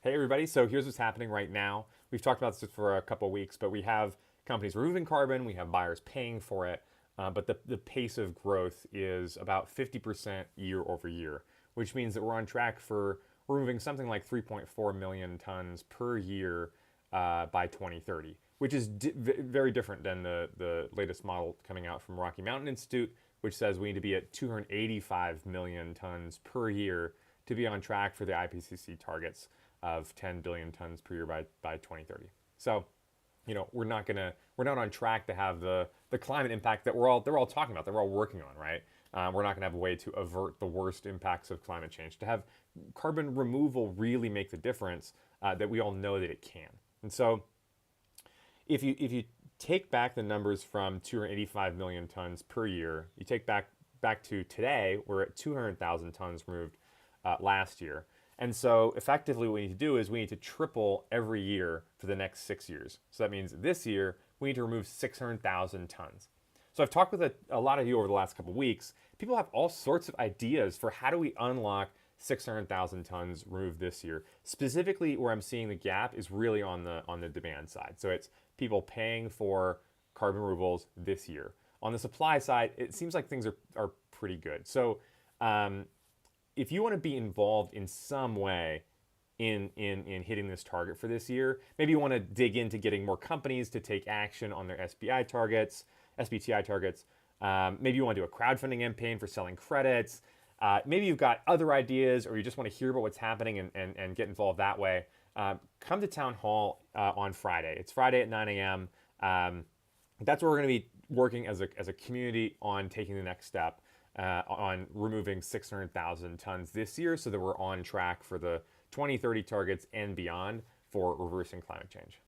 Hey everybody, so here's what's happening right now. We've talked about this for a couple of weeks, but we have companies removing carbon, we have buyers paying for it, but the pace of growth is about 50% year over year, which means that we're on track for removing something like 3.4 million tons per year by 2030, which is very different than the latest model coming out from Rocky Mountain Institute, which says we need to be at 285 million tons per year to be on track for the IPCC targets of 10 billion tons per year by 2030. So, we're not on track to have the climate impact that they're all talking about, that we're all working on, right? We're not gonna have a way to avert the worst impacts of climate change. To have carbon removal really make the difference that we all know that it can. And so, if you take back the numbers from 285 million tons per year, you take back to today, we're at 200,000 tons removed last year. And so effectively what we need to do is we need to triple every year for the next 6 years. So that means this year we need to remove 600,000 tons. So I've talked with a lot of you over the last couple of weeks. People have all sorts of ideas for how do we unlock 600,000 tons removed this year. Specifically where I'm seeing the gap is really on the demand side. So it's people paying for carbon removals this year. On the supply side, it seems like things are pretty good. So if you want to be involved in some way in hitting this target for this year, maybe you want to dig into getting more companies to take action on their SBTI targets. Maybe you want to do a crowdfunding campaign for selling credits. Maybe you've got other ideas, or you just want to hear about what's happening and get involved that way. Come to Town Hall on Friday. It's Friday at 9 a.m. That's where we're going to be working as a community on taking the next step. On removing 600,000 tons this year so that we're on track for the 2030 targets and beyond for reversing climate change.